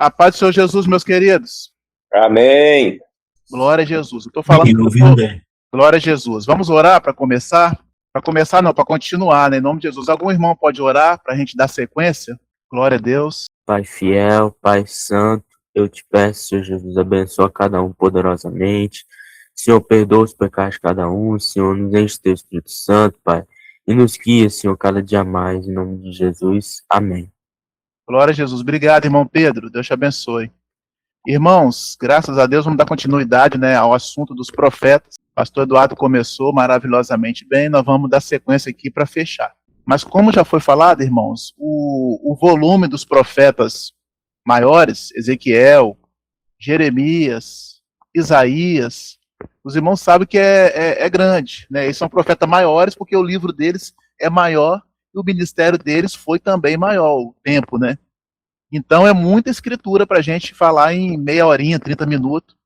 A paz do Senhor Jesus, meus queridos. Amém. Glória a Jesus. Eu estou falando. Glória a Jesus. Vamos orar para começar? Para começar, não, para continuar, né? Em nome de Jesus. Algum irmão pode orar para a gente dar sequência? Glória a Deus. Pai fiel, Pai santo, eu te peço, Senhor Jesus, abençoa cada um poderosamente. Senhor, perdoa os pecados de cada um. Senhor, nos enche teu Espírito Santo, Pai. E nos guia, Senhor, cada dia mais. Em nome de Jesus. Amém. Glória a Jesus. Obrigado, irmão Pedro. Deus te abençoe. Irmãos, graças a Deus, vamos dar continuidade, né, ao assunto dos profetas. O pastor Eduardo começou maravilhosamente bem, nós vamos dar sequência aqui para fechar. Mas como já foi falado, irmãos, o volume dos profetas maiores, Ezequiel, Jeremias, Isaías, os irmãos sabem que é grande, né? Eles são profetas maiores porque o livro deles é maior e o ministério deles foi também maior, o tempo, né? Então é muita escritura para a gente falar em meia horinha, 30 minutos.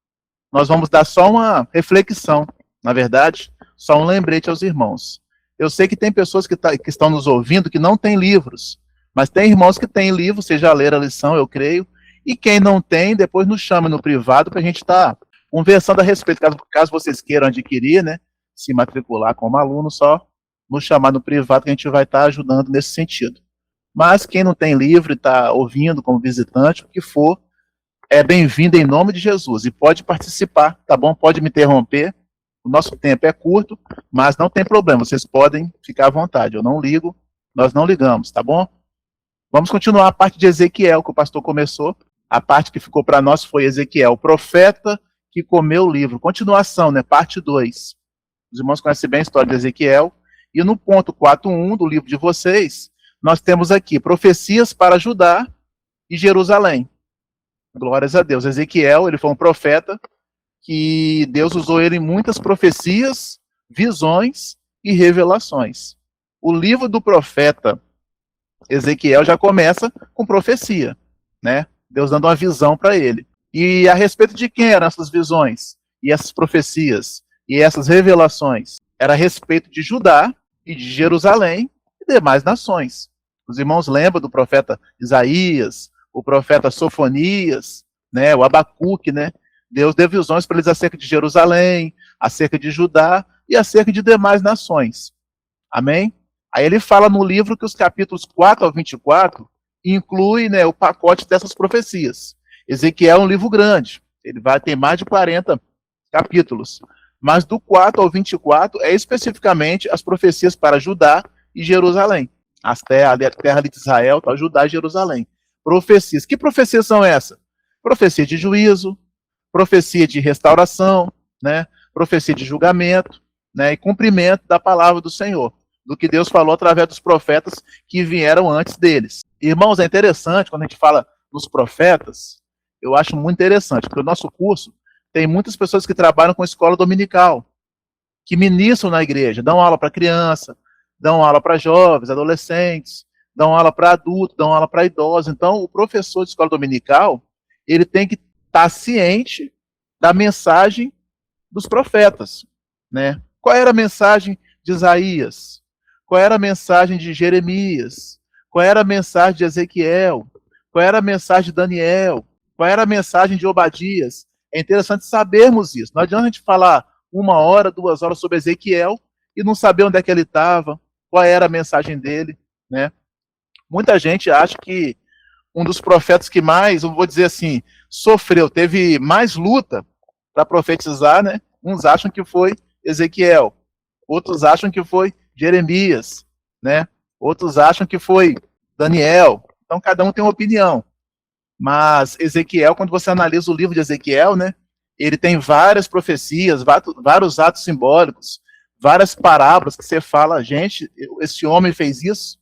Nós vamos dar só uma reflexão, na verdade, só um lembrete aos irmãos. Eu sei que tem pessoas que estão nos ouvindo que não têm livros, mas tem irmãos que têm livro, vocês já leram a lição, eu creio, e quem não tem, depois nos chama no privado para a gente estar conversando a respeito, caso vocês queiram adquirir, né, se matricular como aluno, só nos chamar no privado que a gente vai estar ajudando nesse sentido. Mas quem não tem livro e está ouvindo como visitante, o que for, é bem-vindo em nome de Jesus e pode participar, tá bom? Pode me interromper, o nosso tempo é curto, mas não tem problema, vocês podem ficar à vontade, eu não ligo, nós não ligamos, tá bom? Vamos continuar a parte de Ezequiel, que o pastor começou, a parte que ficou para nós foi Ezequiel, o profeta que comeu o livro, continuação, né, parte 2. Os irmãos conhecem bem a história de Ezequiel, e no ponto 4.1 do livro de vocês, nós temos aqui profecias para Judá e Jerusalém. Glórias a Deus. Ezequiel, ele foi um profeta que Deus usou ele em muitas profecias, visões e revelações. O livro do profeta Ezequiel já começa com profecia, né? Deus dando uma visão para ele. E a respeito de quem eram essas visões e essas profecias e essas revelações? Era a respeito de Judá e de Jerusalém e demais nações. Os irmãos lembram do profeta Isaías, o profeta Sofonias, né, o Abacuque, né? Deus deu visões para eles acerca de Jerusalém, acerca de Judá e acerca de demais nações. Amém? Aí ele fala no livro que os capítulos 4 ao 24 inclui, né, o pacote dessas profecias. Ezequiel é um livro grande, ele vai ter mais de 40 capítulos. Mas do 4 ao 24 é especificamente as profecias para Judá e Jerusalém. A terra de Israel, tá, Judá e Jerusalém. Profecias. Que profecias são essas? Profecia de juízo, profecia de restauração, né? Profecia de julgamento, né? E cumprimento da palavra do Senhor, do que Deus falou através dos profetas que vieram antes deles. Irmãos, é interessante quando a gente fala dos profetas, eu acho muito interessante, porque o nosso curso tem muitas pessoas que trabalham com escola dominical, que ministram na igreja, dão aula para criança, dão aula para jovens, adolescentes, dão aula para adultos, dão aula para idosos. Então, o professor de escola dominical, ele tem que estar ciente da mensagem dos profetas, né? Qual era a mensagem de Isaías? Qual era a mensagem de Jeremias? Qual era a mensagem de Ezequiel? Qual era a mensagem de Daniel? Qual era a mensagem de Obadias? É interessante sabermos isso. Não adianta a gente falar 1 hora, 2 horas sobre Ezequiel e não saber onde é que ele estava, qual era a mensagem dele, né? Muita gente acha que um dos profetas que mais, eu vou dizer assim, sofreu, teve mais luta para profetizar, né? Uns acham que foi Ezequiel, outros acham que foi Jeremias, né? Outros acham que foi Daniel. Então cada um tem uma opinião. Mas Ezequiel, quando você analisa o livro de Ezequiel, né? Ele tem várias profecias, vários atos simbólicos, várias parábolas que você fala, gente, esse homem fez isso?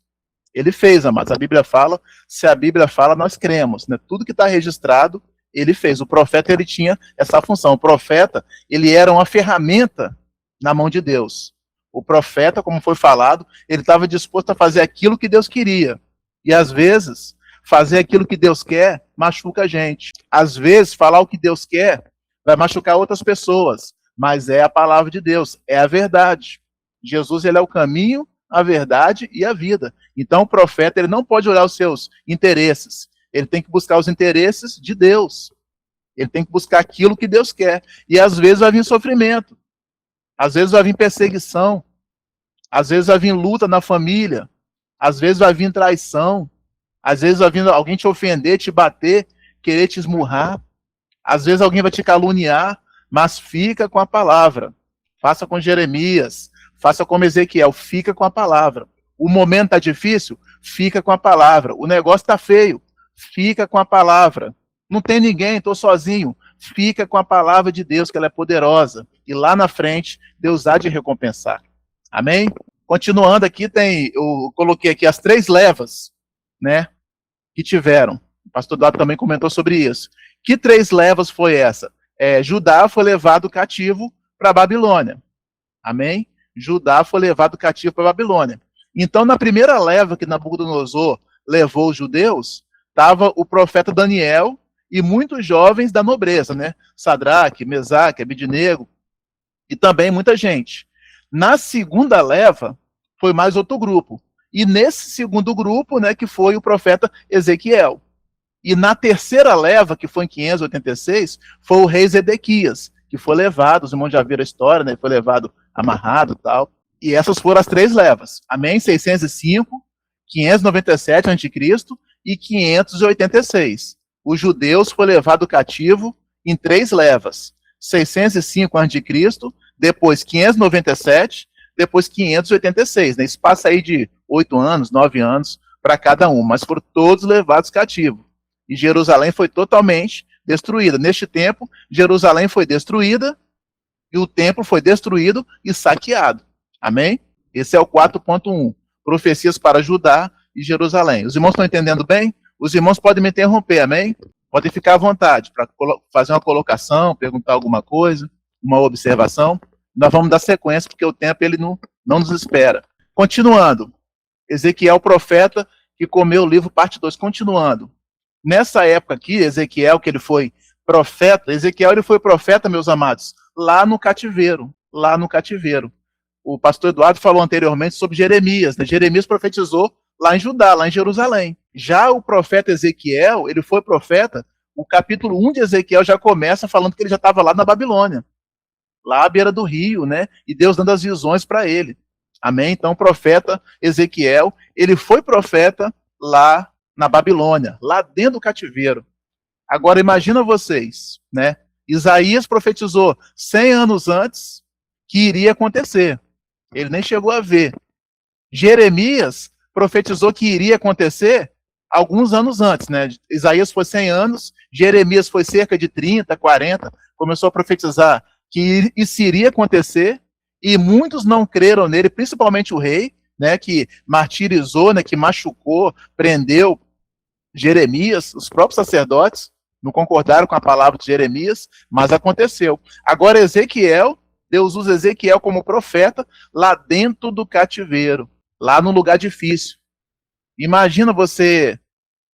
Ele fez, amados. A Bíblia fala, se a Bíblia fala, nós cremos, né? Tudo que está registrado, ele fez. O profeta, ele tinha essa função. O profeta, ele era uma ferramenta na mão de Deus. O profeta, como foi falado, ele estava disposto a fazer aquilo que Deus queria. E às vezes, fazer aquilo que Deus quer machuca a gente. Às vezes, falar o que Deus quer vai machucar outras pessoas. Mas é a palavra de Deus, é a verdade. Jesus, ele é o caminho, a verdade e a vida. Então o profeta, ele não pode olhar os seus interesses, Ele tem que buscar os interesses de Deus. Ele tem que buscar aquilo que Deus quer. E às vezes vai vir sofrimento. Às vezes vai vir perseguição. Às vezes vai vir luta na família. Às vezes vai vir traição. Às vezes vai vir alguém te ofender, te bater, querer te esmurrar. Às vezes alguém vai te caluniar, mas fica com a palavra. Faça com Jeremias, faça como Ezequiel, fica com a palavra. O momento está difícil? Fica com a palavra. O negócio está feio? Fica com a palavra. Não tem ninguém, estou sozinho. Fica com a palavra de Deus, que ela é poderosa. E lá na frente, Deus há de recompensar. Amém? Continuando aqui, eu coloquei aqui as 3 levas, né, que tiveram. O pastor Eduardo também comentou sobre isso. Que 3 levas foi essa? Judá foi levado cativo para a Babilônia. Amém? Judá foi levado cativo para a Babilônia. Então, na primeira leva que Nabucodonosor levou os judeus, estava o profeta Daniel e muitos jovens da nobreza, né? Sadraque, Mesaque, Abidnego, e também muita gente. Na segunda leva, foi mais outro grupo. E nesse segundo grupo, né, que foi o profeta Ezequiel. E na terceira leva, que foi em 586, foi o rei Zedequias, que foi levado, os irmãos já viram a história, né, foi levado amarrado e tal. E essas foram as 3 levas. Amém? 605, 597 a.C. e 586. Os judeus foram levados cativo em 3 levas. 605 a.C., depois 597, depois 586. Né? Isso passa aí de 8 anos, 9 anos para cada um, mas foram todos levados cativos. E Jerusalém foi totalmente destruída. Neste tempo, Jerusalém foi destruída, e o templo foi destruído e saqueado. Amém? Esse é o 4.1. Profecias para Judá e Jerusalém. Os irmãos estão entendendo bem? Os irmãos podem me interromper, amém? Podem ficar à vontade para fazer uma colocação, perguntar alguma coisa, uma observação. Nós vamos dar sequência, porque o tempo ele não nos espera. Continuando. Ezequiel, profeta, que comeu o livro, parte 2. Continuando. Nessa época aqui, Ezequiel, que ele foi profeta, Ezequiel ele foi profeta, meus amados, lá no cativeiro. O pastor Eduardo falou anteriormente sobre Jeremias, né? Jeremias profetizou lá em Judá, lá em Jerusalém. Já o profeta Ezequiel, ele foi profeta, o capítulo 1 de Ezequiel já começa falando que ele já estava lá na Babilônia, lá à beira do rio, né? E Deus dando as visões para ele. Amém? Então o profeta Ezequiel, ele foi profeta lá na Babilônia, lá dentro do cativeiro. Agora imagina vocês, né? Isaías profetizou 100 anos antes que iria acontecer. Ele nem chegou a ver. Jeremias profetizou que iria acontecer alguns anos antes, né? Isaías foi 100 anos, Jeremias foi cerca de 30, 40, começou a profetizar que isso iria acontecer, e muitos não creram nele, principalmente o rei, né, que martirizou, né, que machucou, prendeu Jeremias, os próprios sacerdotes não concordaram com a palavra de Jeremias, mas aconteceu. Agora Ezequiel, Deus usa Ezequiel como profeta lá dentro do cativeiro, lá num lugar difícil. Imagina você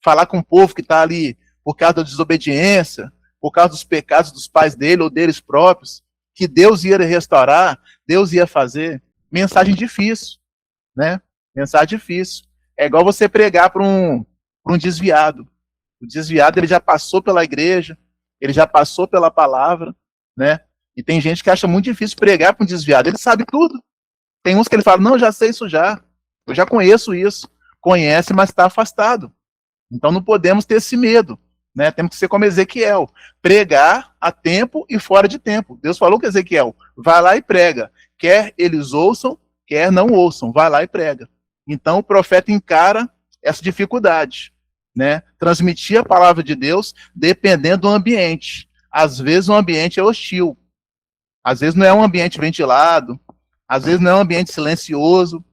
falar com um povo que está ali por causa da desobediência, por causa dos pecados dos pais dele ou deles próprios, que Deus ia restaurar, Deus ia fazer. Mensagem difícil, né? Mensagem difícil. É igual você pregar para um desviado. O desviado ele já passou pela igreja, ele já passou pela palavra, né? E tem gente que acha muito difícil pregar para um desviado. Ele sabe tudo. Tem uns que ele fala, não, já sei isso já. Eu já conheço isso. Conhece, mas está afastado. Então não podemos ter esse medo, né? Temos que ser como Ezequiel. Pregar a tempo e fora de tempo. Deus falou com Ezequiel, vai lá e prega. Quer eles ouçam, quer não ouçam. Vai lá e prega. Então o profeta encara essa dificuldade, né? Transmitir a palavra de Deus dependendo do ambiente. Às vezes o ambiente é hostil. Às vezes não é um ambiente ventilado, às vezes não é um ambiente silencioso,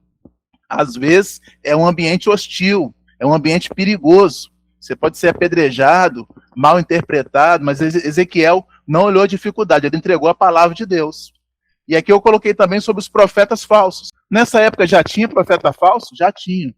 às vezes é um ambiente hostil, é um ambiente perigoso. Você pode ser apedrejado, mal interpretado, mas Ezequiel não olhou a dificuldade, ele entregou a palavra de Deus. E aqui eu coloquei também sobre os profetas falsos. Nessa época já tinha profeta falso? Já tinha.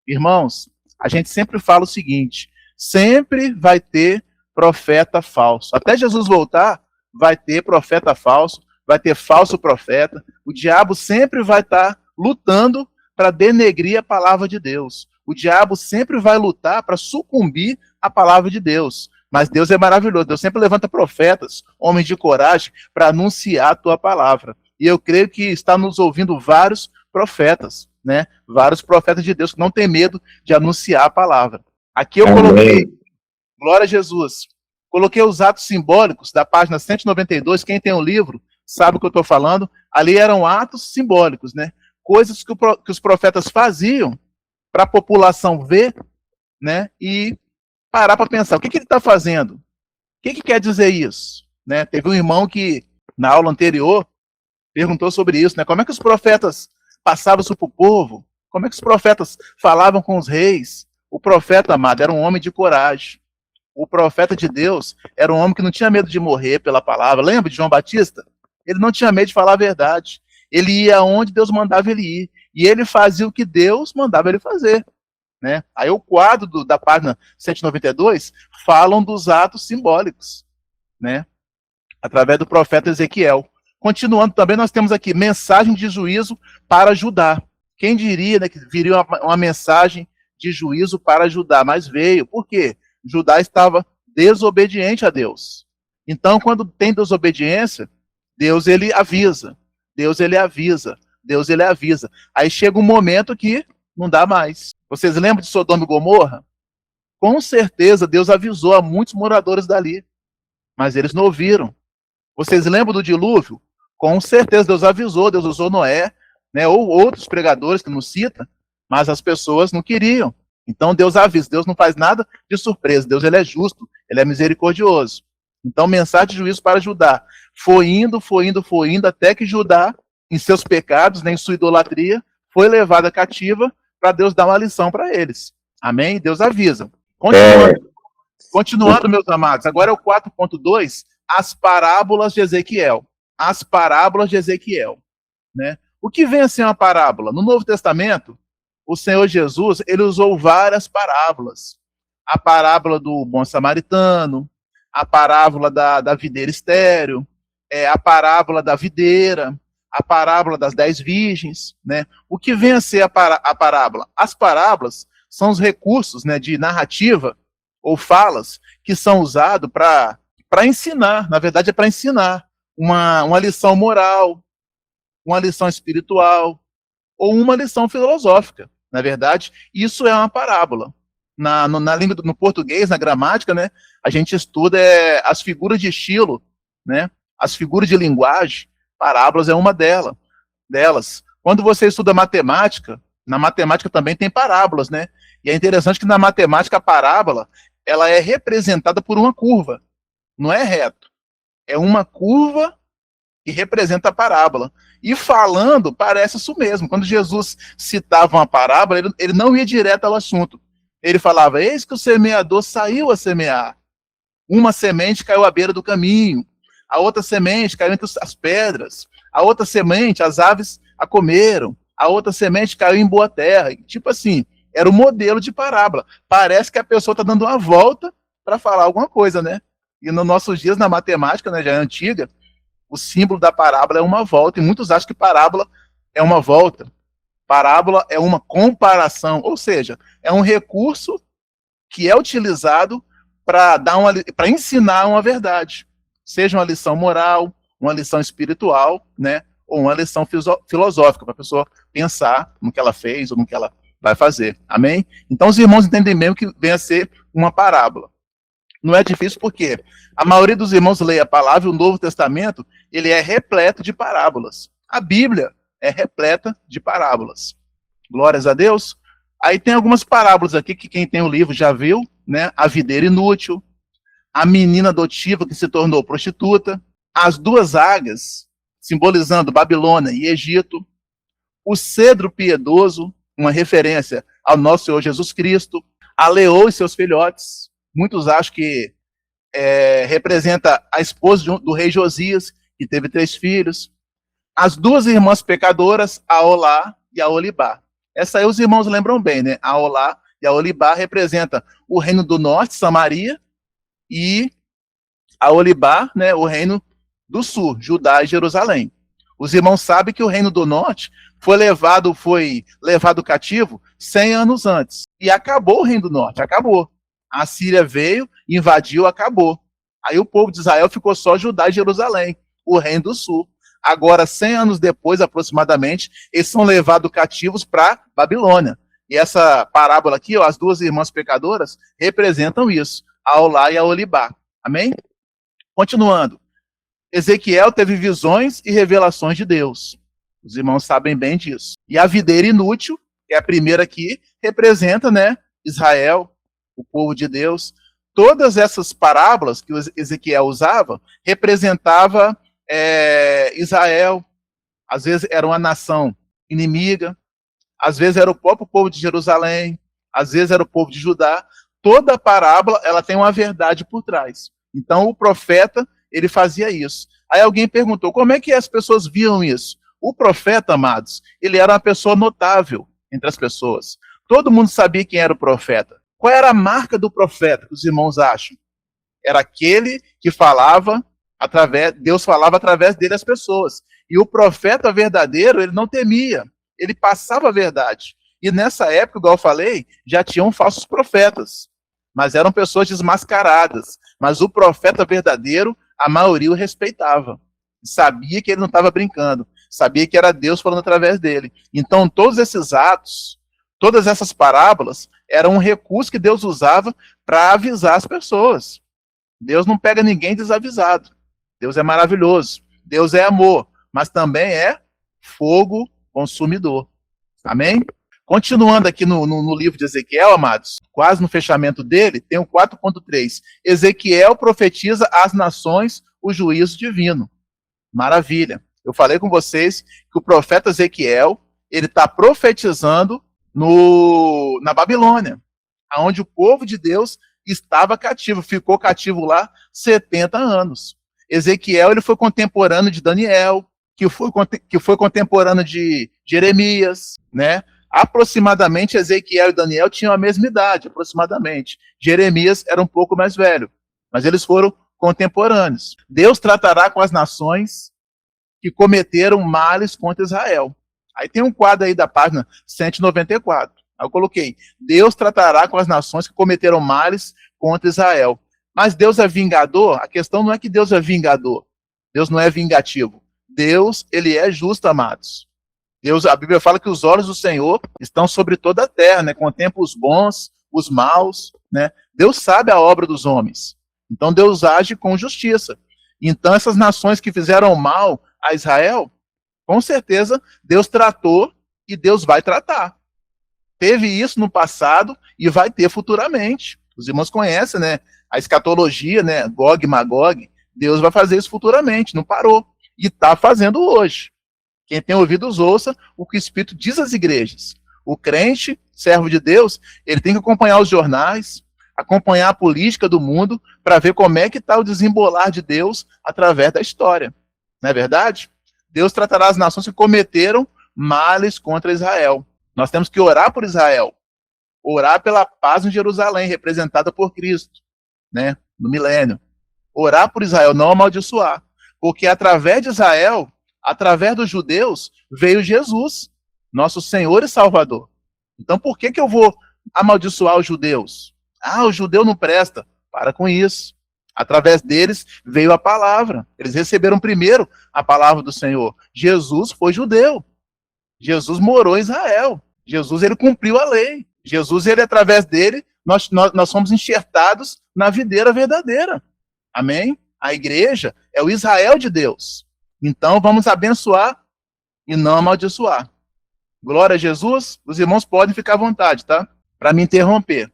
Irmãos, a gente sempre fala o seguinte, sempre vai ter profeta falso. Até Jesus voltar, vai ter profeta falso, vai ter falso profeta. O diabo sempre vai estar lutando para denegrir a palavra de Deus. O diabo sempre vai lutar para sucumbir a palavra de Deus. Mas Deus é maravilhoso. Deus sempre levanta profetas, homens de coragem, para anunciar a tua palavra. E eu creio que está nos ouvindo vários profetas, né? Vários profetas de Deus que não têm medo de anunciar a palavra. Aqui eu coloquei, glória a Jesus, coloquei os atos simbólicos da página 192. Quem tem o livro sabe o que eu estou falando. Ali eram atos simbólicos, né? Coisas que os profetas faziam para a população ver, né? E parar para pensar, o que ele está fazendo? O que quer dizer isso? Né? Teve um irmão que, na aula anterior, perguntou sobre isso, né? Como é que os profetas passavam isso para o povo? Como é que os profetas falavam com os reis? O profeta, amado, era um homem de coragem. O profeta de Deus era um homem que não tinha medo de morrer pela palavra. Lembra de João Batista? Ele não tinha medo de falar a verdade. Ele ia onde Deus mandava ele ir. E ele fazia o que Deus mandava ele fazer. Né? Aí o quadro da página 192 falam dos atos simbólicos, né? Através do profeta Ezequiel. Continuando também, nós temos aqui mensagem de juízo para Judá. Quem diria, né, que viria uma mensagem de juízo para Judá? Mas veio. Por quê? Judá estava desobediente a Deus. Então, quando tem desobediência, Deus ele avisa. Deus ele avisa. Deus ele avisa. Aí chega um momento que não dá mais. Vocês lembram de Sodoma e Gomorra? Com certeza Deus avisou a muitos moradores dali, mas eles não ouviram. Vocês lembram do dilúvio? Com certeza Deus avisou, Deus usou Noé, né, ou outros pregadores que não cita, mas as pessoas não queriam. Então Deus avisa, Deus não faz nada de surpresa, Deus ele é justo, ele é misericordioso. Então mensagem de juízo para Judá. Foi indo, até que Judá, em seus pecados, né, em sua idolatria, foi levada cativa para Deus dar uma lição para eles. Amém? Deus avisa. Continuando, meus amados, agora é o 4.2, as parábolas de Ezequiel. As parábolas de Ezequiel. Né? O que vem a ser uma parábola? No Novo Testamento, o Senhor Jesus, ele usou várias parábolas. A parábola do bom samaritano, a parábola da videira estéril, a parábola da videira, a parábola das 10 virgens, né? O que vem a ser a parábola? As parábolas são os recursos, né, de narrativa ou falas que são usados para ensinar, na verdade é para ensinar uma lição moral, uma lição espiritual ou uma lição filosófica, na verdade, isso é uma parábola. Na língua, no português, na gramática, né, a gente estuda as figuras de estilo, né, as figuras de linguagem. Parábolas é uma delas. Quando você estuda matemática, na matemática também tem parábolas, né? E é interessante que na matemática a parábola, ela é representada por uma curva, não é reto. É uma curva que representa a parábola. E falando, parece isso mesmo. Quando Jesus citava uma parábola, ele não ia direto ao assunto. Ele falava, eis que o semeador saiu a semear. Uma semente caiu à beira do caminho. A outra semente caiu entre as pedras, a outra semente as aves a comeram, a outra semente caiu em boa terra. Tipo assim, era o modelo de parábola. Parece que a pessoa está dando uma volta para falar alguma coisa, né? E nos nossos dias, na matemática, né, já é antiga, o símbolo da parábola é uma volta, e muitos acham que parábola é uma volta. Parábola é uma comparação, ou seja, é um recurso que é utilizado para ensinar uma verdade. Seja uma lição moral, uma lição espiritual, né, ou uma lição filosófica, para a pessoa pensar no que ela fez ou no que ela vai fazer. Amém? Então os irmãos entendem mesmo que vem a ser uma parábola. Não é difícil porque a maioria dos irmãos lê a palavra e o Novo Testamento, ele é repleto de parábolas. A Bíblia é repleta de parábolas. Glórias a Deus. Aí tem algumas parábolas aqui que quem tem o livro já viu, né? A videira inútil, a menina adotiva que se tornou prostituta, as duas águias, simbolizando Babilônia e Egito, o cedro piedoso, uma referência ao nosso Senhor Jesus Cristo, a leoa e seus filhotes. Muitos acham que representa a esposa do rei Josias, que teve 3 filhos. As duas irmãs pecadoras, a Olá e a Olibá. Essa aí os irmãos lembram bem, né? A Olá e a Olibá representa o reino do norte, Samaria, e a Olibá, né, o reino do sul, Judá e Jerusalém. Os irmãos sabem que o reino do norte foi levado cativo 100 anos antes. E acabou o reino do norte, acabou. A Síria veio, invadiu, acabou. Aí o povo de Israel ficou só Judá e Jerusalém, o reino do sul. Agora, 100 anos depois, aproximadamente, eles são levados cativos para Babilônia. E essa parábola aqui, ó, as duas irmãs pecadoras, representam isso, a Olá e a Olibá. Amém? Continuando. Ezequiel teve visões e revelações de Deus. Os irmãos sabem bem disso. E a videira inútil, que é a primeira aqui, representa, né, Israel, o povo de Deus. Todas essas parábolas que Ezequiel usava representava Israel. Às vezes era uma nação inimiga, às vezes era o próprio povo de Jerusalém, às vezes era o povo de Judá. Toda parábola ela tem uma verdade por trás. Então o profeta ele fazia isso. Aí alguém perguntou, como é que as pessoas viam isso? O profeta, amados, ele era uma pessoa notável entre as pessoas. Todo mundo sabia quem era o profeta. Qual era a marca do profeta, que os irmãos acham? Era aquele que falava Deus falava através dele às pessoas. E o profeta verdadeiro, ele não temia, ele passava a verdade. E nessa época, igual eu falei, já tinham falsos profetas, mas eram pessoas desmascaradas. Mas o profeta verdadeiro, a maioria o respeitava. Sabia que ele não estava brincando, sabia que era Deus falando através dele. Então, todos esses atos, todas essas parábolas, eram um recurso que Deus usava para avisar as pessoas. Deus não pega ninguém desavisado. Deus é maravilhoso. Deus é amor, mas também é fogo consumidor. Amém? Continuando aqui no livro de Ezequiel, amados, quase no fechamento dele, tem o 4.3. Ezequiel profetiza às nações o juízo divino. Maravilha. Eu falei com vocês que o profeta Ezequiel, ele está profetizando na Babilônia, onde o povo de Deus estava cativo, ficou cativo lá 70 anos. Ezequiel ele foi contemporâneo de Daniel, que foi contemporâneo de Jeremias, né? Aproximadamente Ezequiel e Daniel tinham a mesma idade, aproximadamente. Jeremias era um pouco mais velho, mas eles foram contemporâneos. Deus tratará com as nações que cometeram males contra Israel. Aí tem um quadro aí da página 194. Aí eu coloquei, Deus tratará com as nações que cometeram males contra Israel. Mas Deus é vingador? A questão não é que Deus é vingador. Deus não é vingativo. Deus, ele é justo, amados. Deus, a Bíblia fala que os olhos do Senhor estão sobre toda a terra, né? Contempla os bons, os maus, né? Deus sabe a obra dos homens. Então Deus age com justiça. Então essas nações que fizeram mal a Israel, com certeza Deus tratou e Deus vai tratar. Teve isso no passado e vai ter futuramente. Os irmãos conhecem, né? A escatologia, né? Gog e Magog. Deus vai fazer isso futuramente, não parou. E está fazendo hoje. Quem tem ouvidos, ouça o que o Espírito diz às igrejas. O crente, servo de Deus, ele tem que acompanhar os jornais, acompanhar a política do mundo, para ver como é que está o desembolar de Deus através da história. Não é verdade? Deus tratará as nações que cometeram males contra Israel. Nós temos que orar por Israel. Orar pela paz em Jerusalém, representada por Cristo, né, no milênio. Orar por Israel, não amaldiçoar. Porque através de Israel, através dos judeus, veio Jesus, nosso Senhor e Salvador. Então por que eu vou amaldiçoar os judeus? Ah, o judeu não presta. Para com isso. Através deles veio a palavra. Eles receberam primeiro a palavra do Senhor. Jesus foi judeu. Jesus morou em Israel. Jesus, ele cumpriu a lei. Jesus, ele, através dele, nós somos enxertados na videira verdadeira. Amém? A igreja é o Israel de Deus. Então, vamos abençoar e não amaldiçoar. Glória a Jesus. Os irmãos podem ficar à vontade, tá? Para me interromper.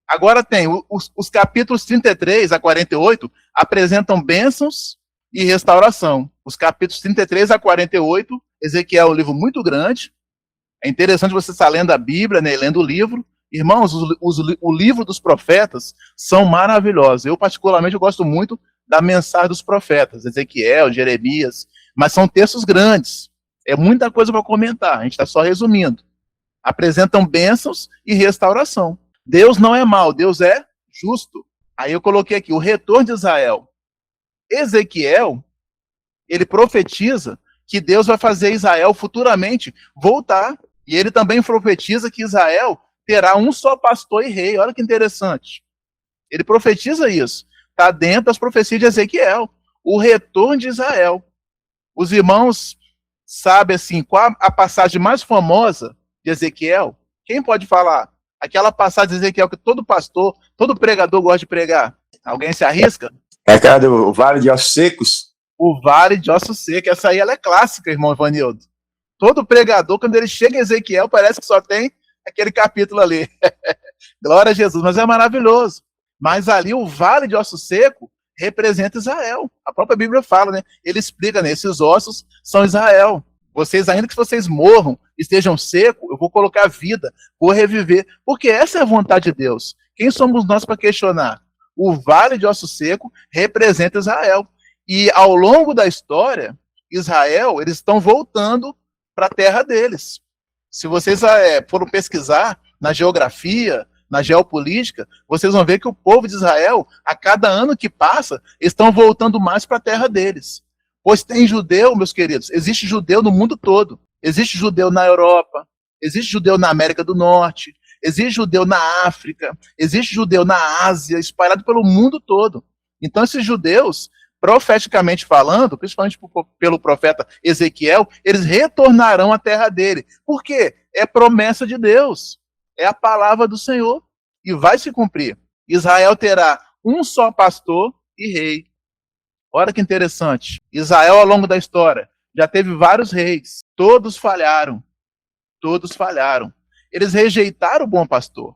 Agora tem os capítulos 33 a 48 apresentam bênçãos e restauração. Os capítulos 33 a 48, Ezequiel é um livro muito grande. É interessante você estar lendo a Bíblia, né, lendo o livro. Irmãos, o livro dos profetas são maravilhosos. Eu, particularmente, eu gosto muito da mensagem dos profetas, Ezequiel, Jeremias, mas são textos grandes. É muita coisa para comentar, a gente está só resumindo. Apresentam bênçãos e restauração. Deus não é mau, Deus é justo. Aí eu coloquei aqui, o retorno de Israel. Ezequiel, ele profetiza que Deus vai fazer Israel futuramente voltar. E ele também profetiza que Israel terá um só pastor e rei. Olha que interessante. Ele profetiza isso. Está dentro das profecias de Ezequiel. O retorno de Israel. Os irmãos sabem assim, qual a passagem mais famosa de Ezequiel? Quem pode falar? Aquela passagem de Ezequiel que todo pastor, todo pregador gosta de pregar. Alguém se arrisca? É aquela do Vale de Ossos Secos? O Vale de Ossos Secos. Essa aí ela é clássica, irmão Ivanildo. Todo pregador, quando ele chega em Ezequiel, parece que só tem aquele capítulo ali. Glória a Jesus, mas é maravilhoso. Mas ali o Vale de Ossos Secos representa Israel. A própria Bíblia fala, né? Ele explica, né? Esses ossos são Israel. Vocês, ainda que vocês morram, estejam secos, eu vou colocar vida, vou reviver. Porque essa é a vontade de Deus. Quem somos nós para questionar? O Vale de Ossos Secos representa Israel. E ao longo da história, Israel, eles estão voltando para a terra deles. Se vocês foram pesquisar na geografia, na geopolítica, vocês vão ver que o povo de Israel, a cada ano que passa, estão voltando mais para a terra deles. Pois tem judeu, meus queridos, existe judeu no mundo todo. Existe judeu na Europa, existe judeu na América do Norte, existe judeu na África, existe judeu na Ásia, espalhado pelo mundo todo. Então esses judeus, profeticamente falando, principalmente pelo profeta Ezequiel, eles retornarão à terra dele. Por quê? É promessa de Deus. É a palavra do Senhor. E vai se cumprir. Israel terá um só pastor e rei. Olha que interessante. Israel, ao longo da história, já teve vários reis. Todos falharam. Todos falharam. Eles rejeitaram o bom pastor.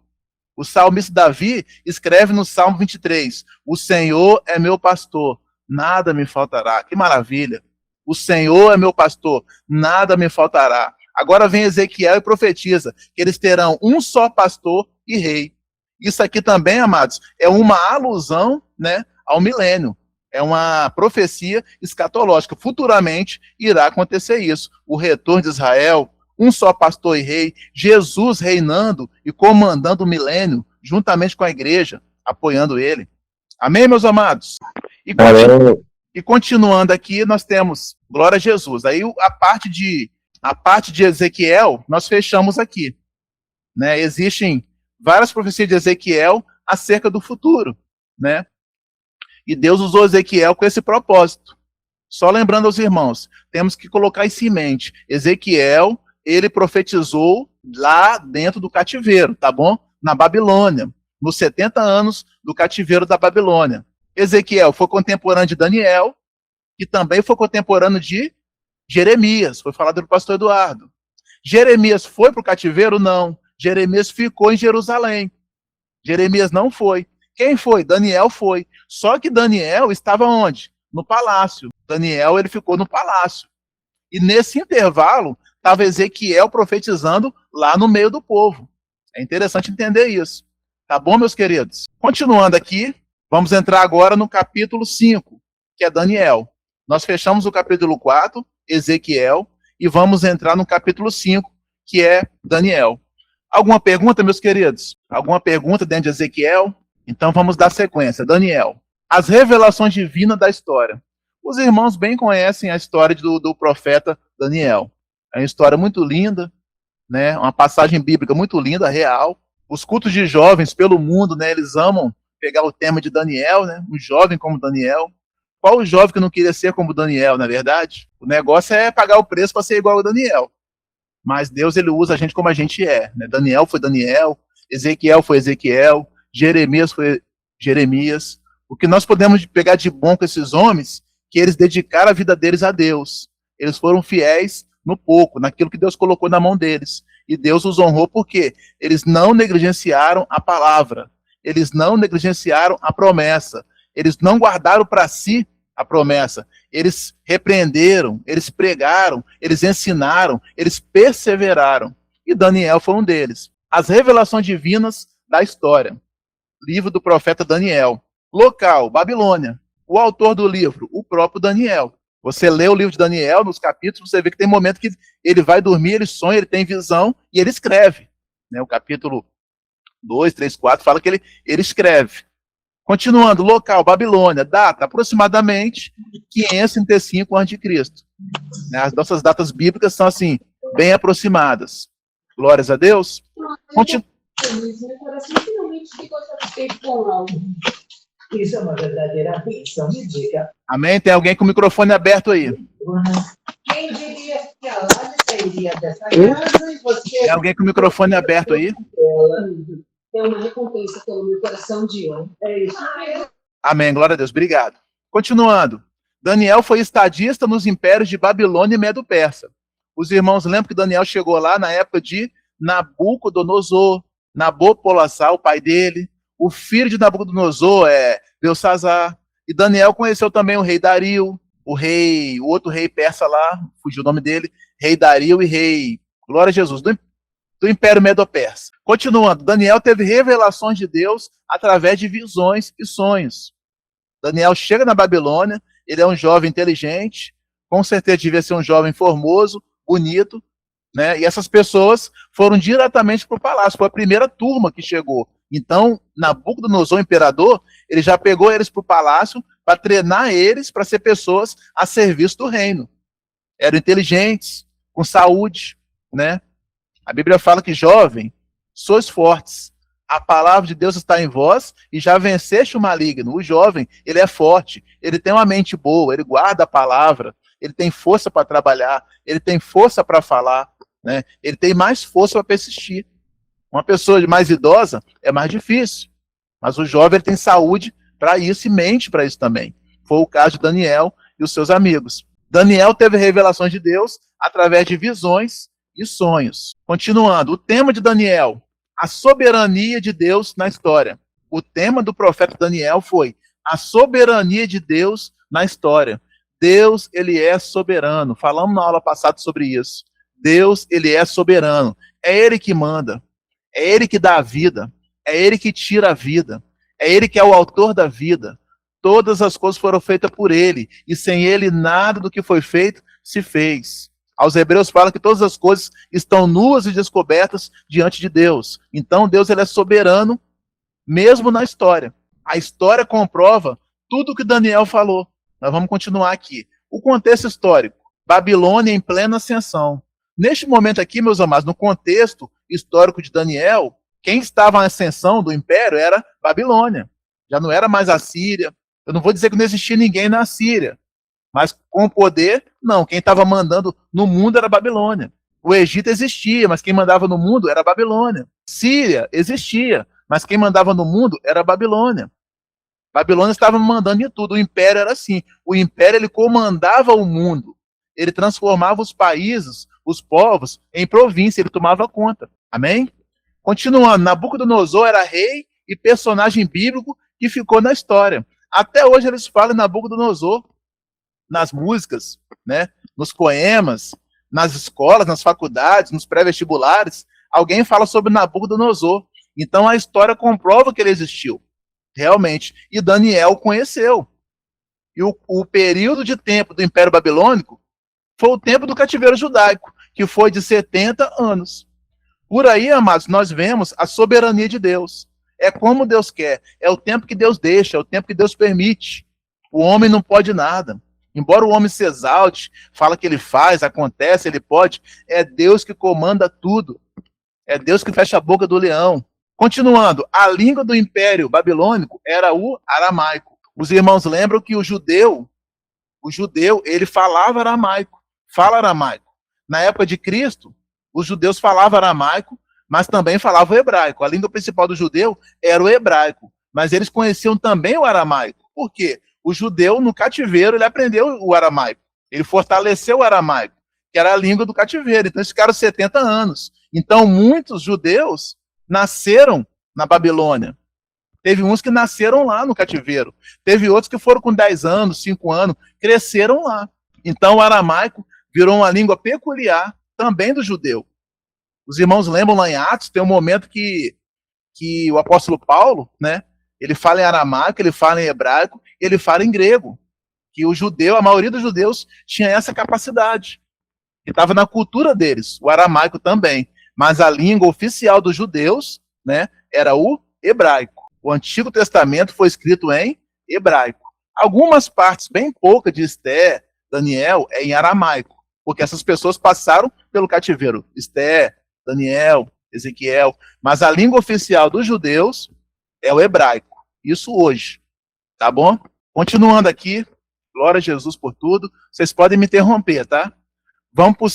O salmista Davi escreve no Salmo 23, o Senhor é meu pastor, nada me faltará. Que maravilha. O Senhor é meu pastor, nada me faltará. Agora vem Ezequiel e profetiza que eles terão um só pastor e rei. Isso aqui também, amados, é uma alusão, né, ao milênio. É uma profecia escatológica. Futuramente irá acontecer isso. O retorno de Israel, um só pastor e rei, Jesus reinando e comandando o milênio, juntamente com a igreja, apoiando ele. Amém, meus amados? E continuando aqui, nós temos, glória a Jesus. Aí a parte de Ezequiel, nós fechamos aqui. Né? Existem várias profecias de Ezequiel acerca do futuro. Né? E Deus usou Ezequiel com esse propósito. Só lembrando aos irmãos, temos que colocar isso em mente. Ezequiel, ele profetizou lá dentro do cativeiro, tá bom? Na Babilônia, nos 70 anos do cativeiro da Babilônia. Ezequiel foi contemporâneo de Daniel, que também foi contemporâneo de Jeremias, foi falado pelo pastor Eduardo. Jeremias foi para o cativeiro? Não. Jeremias ficou em Jerusalém. Jeremias não foi. Quem foi? Daniel foi. Só que Daniel estava onde? No palácio. Daniel, ele ficou no palácio. E nesse intervalo, estava Ezequiel profetizando lá no meio do povo. É interessante entender isso. Tá bom, meus queridos? Continuando aqui, vamos entrar agora no capítulo 5, que é Daniel. Nós fechamos o capítulo 4, Ezequiel, e vamos entrar no capítulo 5, que é Daniel. Alguma pergunta, meus queridos? Alguma pergunta dentro de Ezequiel? Então vamos dar sequência. Daniel. As revelações divinas da história. Os irmãos bem conhecem a história do profeta Daniel. É uma história muito linda, né? Uma passagem bíblica muito linda, real. Os cultos de jovens pelo mundo, né? Eles amam pegar o tema de Daniel, né? Um jovem como Daniel. Qual o jovem que não queria ser como Daniel, na verdade? O negócio é pagar o preço para ser igual ao Daniel. Mas Deus, ele usa a gente como a gente é. Né? Daniel foi Daniel, Ezequiel foi Ezequiel, Jeremias foi Jeremias. O que nós podemos pegar de bom com esses homens, que eles dedicaram a vida deles a Deus. Eles foram fiéis no pouco, naquilo que Deus colocou na mão deles. E Deus os honrou porque eles não negligenciaram a palavra. Eles não negligenciaram a promessa. Eles não guardaram para si a promessa. Eles repreenderam, eles pregaram, eles ensinaram, eles perseveraram. E Daniel foi um deles. As revelações divinas da história. Livro do profeta Daniel. Local, Babilônia. O autor do livro, o próprio Daniel. Você lê o livro de Daniel, nos capítulos, você vê que tem momento que ele vai dormir, ele sonha, ele tem visão, e ele escreve. Né? O capítulo 2, 3, 4 fala que ele escreve. Continuando, local, Babilônia, data aproximadamente 535 a.C. As nossas datas bíblicas são assim, bem aproximadas. Glórias a Deus. Feliz, meu coração finalmente ficou satisfeito com algo. Isso é uma verdadeira bênção, me diga. Amém? Tem alguém com o microfone aberto aí. Quem diria que a Lade sairia dessa casa e você... Tem alguém com o microfone aberto aí? É uma recompensa pelo meu coração de ouro. É isso mesmo. Amém, glória a Deus, obrigado. Continuando. Daniel foi estadista nos impérios de Babilônia e Medo-Persa. Os irmãos lembram que Daniel chegou lá na época de Nabucodonosor, Nabopolassar, o pai dele. O filho de Nabucodonosor é Belsazar. E Daniel conheceu também o rei Dario, o outro rei persa lá, fugiu o nome dele, rei Dario e rei, glória a Jesus, do Império Medo-Persa. Continuando, Daniel teve revelações de Deus através de visões e sonhos. Daniel chega na Babilônia, ele é um jovem inteligente, com certeza devia ser um jovem formoso, bonito, né? E essas pessoas foram diretamente para o palácio, foi a primeira turma que chegou. Então, Nabucodonosor, o imperador, ele já pegou eles para o palácio para treinar eles para ser pessoas a serviço do reino. Eram inteligentes, com saúde, né? A Bíblia fala que, jovem, sois fortes. A palavra de Deus está em vós e já venceste o maligno. O jovem, ele é forte, ele tem uma mente boa, ele guarda a palavra, ele tem força para trabalhar, ele tem força para falar, né? Ele tem mais força para persistir. Uma pessoa mais idosa é mais difícil, mas o jovem ele tem saúde para isso e mente para isso também. Foi o caso de Daniel e os seus amigos. Daniel teve revelações de Deus através de visões e sonhos. Continuando, o tema de Daniel, a soberania de Deus na história. O tema do profeta Daniel foi a soberania de Deus na história. Deus, ele é soberano. Falamos na aula passada sobre isso. Deus, ele é soberano. É ele que manda. É ele que dá a vida. É ele que tira a vida. É ele que é o autor da vida. Todas as coisas foram feitas por ele. E sem ele, nada do que foi feito se fez. Aos Hebreus fala que todas as coisas estão nuas e descobertas diante de Deus. Então Deus, ele é soberano mesmo na história. A história comprova tudo o que Daniel falou. Nós vamos continuar aqui. O contexto histórico. Babilônia em plena ascensão. Neste momento aqui, meus amados, no contexto histórico de Daniel, quem estava na ascensão do império era Babilônia. Já não era mais a Síria. Eu não vou dizer que não existia ninguém na Síria. Mas com poder, não. Quem estava mandando no mundo era Babilônia. O Egito existia, mas quem mandava no mundo era Babilônia. Síria existia, mas quem mandava no mundo era Babilônia. Babilônia estava mandando em tudo. O império era assim. O império, ele comandava o mundo. Ele transformava os países, os povos, em província. Ele tomava conta. Amém? Continuando, Nabucodonosor era rei e personagem bíblico que ficou na história. Até hoje eles falam em Nabucodonosor nas músicas, né? Nos poemas, nas escolas, nas faculdades, nos pré-vestibulares. Alguém fala sobre Nabucodonosor. Então a história comprova que ele existiu, realmente. E Daniel conheceu. E o período de tempo do Império Babilônico foi o tempo do cativeiro judaico, que foi de 70 anos. Por aí, amados, nós vemos a soberania de Deus. É como Deus quer, é o tempo que Deus deixa, é o tempo que Deus permite. O homem não pode nada. Embora o homem se exalte, fala que ele faz, acontece, ele pode, é Deus que comanda tudo. É Deus que fecha a boca do leão. Continuando, a língua do Império Babilônico era o aramaico. Os irmãos lembram que o judeu, ele falava aramaico, fala aramaico. Na época de Cristo, os judeus falavam aramaico, mas também falavam hebraico. A língua principal do judeu era o hebraico, mas eles conheciam também o aramaico. Por quê? O judeu, no cativeiro, ele aprendeu o aramaico. Ele fortaleceu o aramaico, que era a língua do cativeiro. Então, eles ficaram 70 anos. Então, muitos judeus nasceram na Babilônia. Teve uns que nasceram lá no cativeiro. Teve outros que foram com 10 anos, 5 anos, cresceram lá. Então, o aramaico virou uma língua peculiar também do judeu. Os irmãos lembram lá em Atos, tem um momento que o apóstolo Paulo, né, ele fala em aramaico, ele fala em hebraico, ele fala em grego. Que o judeu, a maioria dos judeus tinha essa capacidade. Que estava na cultura deles, o aramaico também. Mas a língua oficial dos judeus, né, era o hebraico. O Antigo Testamento foi escrito em hebraico. Algumas partes, bem poucas, de Esther, Daniel, é em aramaico. Porque essas pessoas passaram pelo cativeiro. Esther, Daniel, Ezequiel, mas a língua oficial dos judeus é o hebraico. Isso hoje, tá bom? Continuando aqui, glória a Jesus por tudo. Vocês podem me interromper, tá? Vamos para o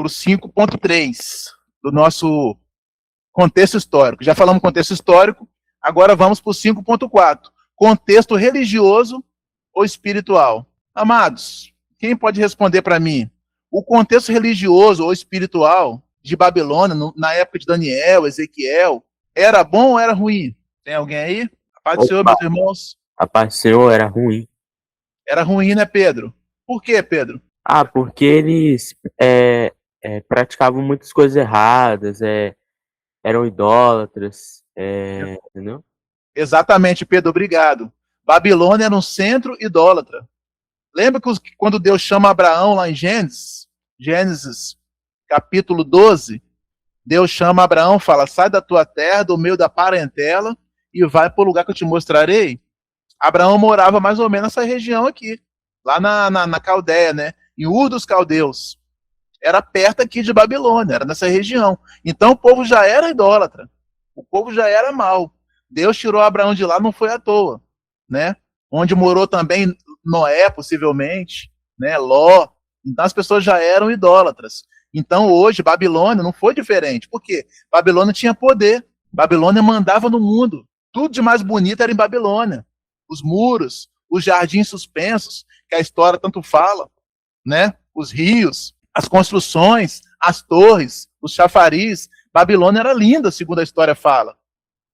5.3 do nosso contexto histórico. Já falamos contexto histórico, agora vamos para o 5.4. Contexto religioso ou espiritual? Amados, quem pode responder para mim? O contexto religioso ou espiritual de Babilônia, na época de Daniel, Ezequiel, era bom ou era ruim? Tem alguém aí? A paz do Senhor, meus irmãos. A paz do Senhor era ruim. Era ruim, né, Pedro? Por quê, Pedro? Porque eles praticavam muitas coisas erradas, eram idólatras, entendeu? Exatamente, Pedro, obrigado. Babilônia era um centro idólatra. Lembra que quando Deus chama Abraão lá em Gênesis capítulo 12, Deus chama Abraão, fala, sai da tua terra, do meio da parentela, e vai para o lugar que eu te mostrarei. Abraão morava mais ou menos nessa região aqui, lá na Caldeia, né? Em Ur dos Caldeus. Era perto aqui de Babilônia, era nessa região. Então o povo já era idólatra, o povo já era mau. Deus tirou Abraão de lá, não foi à toa, né? Onde morou também Noé, possivelmente, né? Ló. Então as pessoas já eram idólatras. Então hoje Babilônia não foi diferente. Por quê? Babilônia tinha poder. Babilônia mandava no mundo. Tudo de mais bonito era em Babilônia. Os muros, os jardins suspensos, que a história tanto fala, né? Os rios, as construções, as torres, os chafariz. Babilônia era linda, segundo a história fala,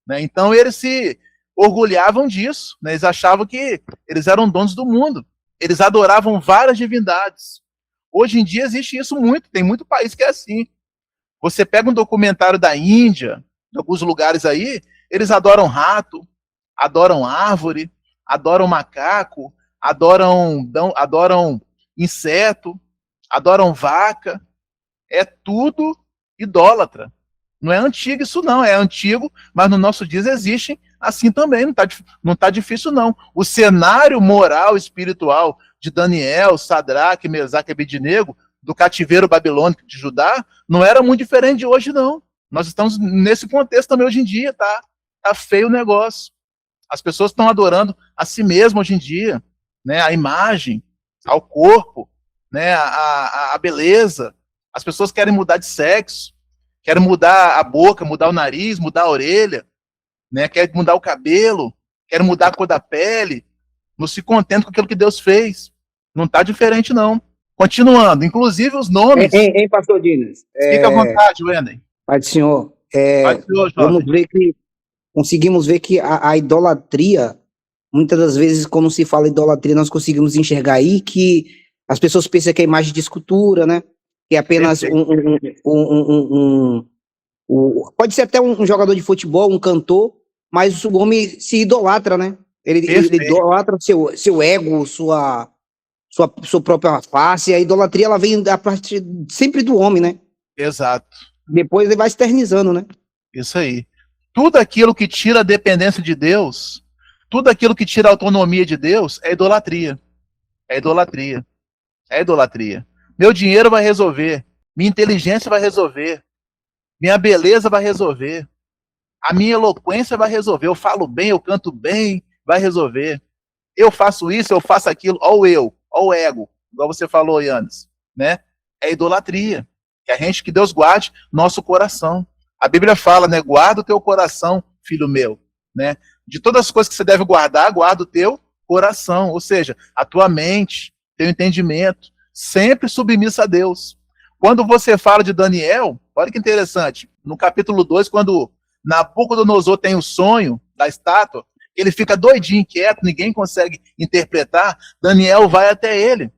né? Então eles se orgulhavam disso, né? Eles achavam que eles eram donos do mundo. Eles adoravam várias divindades. Hoje em dia existe isso muito, tem muito país que é assim. Você pega um documentário da Índia, de alguns lugares aí, eles adoram rato, adoram árvore, adoram macaco, adoram inseto, adoram vaca. É tudo idólatra. Não é antigo isso não, é antigo, mas no nosso dias existem assim também, não tá difícil não. O cenário moral, espiritual de Daniel, Sadraque, Mesaque e Abednego, do cativeiro babilônico de Judá, não era muito diferente de hoje não. Nós estamos nesse contexto também hoje em dia, tá feio o negócio. As pessoas estão adorando a si mesmas hoje em dia, né? A imagem, ao corpo, né? A beleza. As pessoas querem mudar de sexo, querem mudar a boca, mudar o nariz, mudar a orelha, né? Querem mudar o cabelo, querem mudar a cor da pele. Não se contentam com aquilo que Deus fez. Não está diferente, não. Continuando, inclusive os nomes. Hein, pastor Dinas? Fica à vontade, Wendem. Pai do Senhor, Pai do Senhor, vamos ver que conseguimos ver que a idolatria, muitas das vezes, quando se fala idolatria, nós conseguimos enxergar aí que as pessoas pensam que é imagem de escultura, né? Que é apenas pode ser até um jogador de futebol, um cantor, mas o homem se idolatra, né? Ele idolatra seu ego, sua própria face. A idolatria, ela vem a partir sempre do homem, né? Exato. Depois ele vai se eternizando, né? Isso aí. Tudo aquilo que tira a dependência de Deus, tudo aquilo que tira a autonomia de Deus é idolatria. É idolatria. É idolatria. Meu dinheiro vai resolver. Minha inteligência vai resolver. Minha beleza vai resolver. A minha eloquência vai resolver. Eu falo bem, eu canto bem, vai resolver. Eu faço isso, eu faço aquilo. Ó o eu, ó o ego. Igual você falou, Yannis, né? É idolatria. Que Deus guarde nosso coração. A Bíblia fala, né? Guarda o teu coração, filho meu, né? De todas as coisas que você deve guardar, guarda o teu coração. Ou seja, a tua mente, teu entendimento, sempre submissa a Deus. Quando você fala de Daniel, olha que interessante. No capítulo 2, quando Nabucodonosor tem o sonho da estátua, ele fica doidinho, quieto, ninguém consegue interpretar. Daniel vai até ele.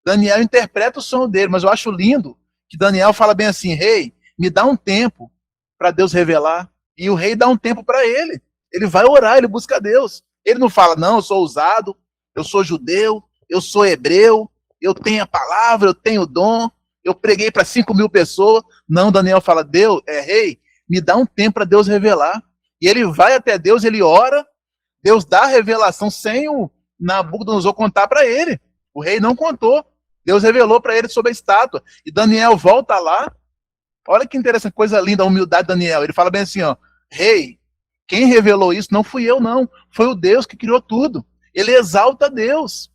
Daniel interpreta o sonho dele, mas eu acho lindo que Daniel fala bem assim, rei, me dá um tempo para Deus revelar. E o rei dá um tempo para ele. Ele vai orar, ele busca Deus. Ele não fala, não, eu sou ousado, eu sou judeu, eu sou hebreu, eu tenho a palavra, eu tenho o dom, eu preguei para 5.000 pessoas. Não, Daniel fala, Deus, rei, me dá um tempo para Deus revelar. E ele vai até Deus, ele ora, Deus dá a revelação sem o Nabucodonosor contar para ele. O rei não contou. Deus revelou para ele sobre a estátua. E Daniel volta lá, Olha que interessante, coisa linda, a humildade de Daniel. Ele fala bem assim, ó, rei, quem revelou isso não fui eu, não. Foi o Deus que criou tudo. Ele exalta Deus.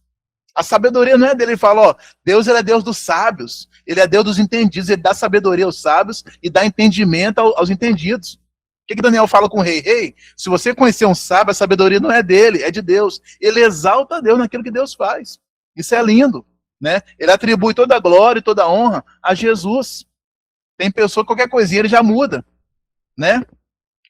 A sabedoria não é dele. Ele fala, ó, Deus ele é Deus dos sábios. Ele é Deus dos entendidos. Ele dá sabedoria aos sábios e dá entendimento aos entendidos. O que Daniel fala com o rei? Rei, se você conhecer um sábio, a sabedoria não é dele, é de Deus. Ele exalta Deus naquilo que Deus faz. Isso é lindo, né? Ele atribui toda a glória e toda a honra a Jesus. Tem pessoa que qualquer coisinha ele já muda, né?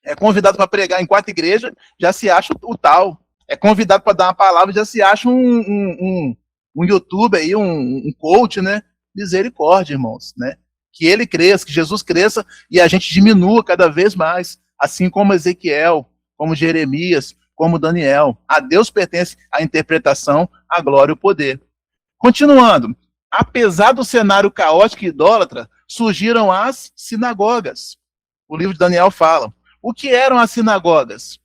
É convidado para pregar em 4 igrejas, já se acha o tal. É convidado para dar uma palavra, já se acha um youtuber aí, um coach, né? Misericórdia, irmãos, né? Que ele cresça, que Jesus cresça e a gente diminua cada vez mais, assim como Ezequiel, como Jeremias, como Daniel. A Deus pertence a interpretação, a glória e o poder. Continuando, apesar do cenário caótico e idólatra, surgiram as sinagogas. O livro de Daniel fala. O que eram as sinagogas?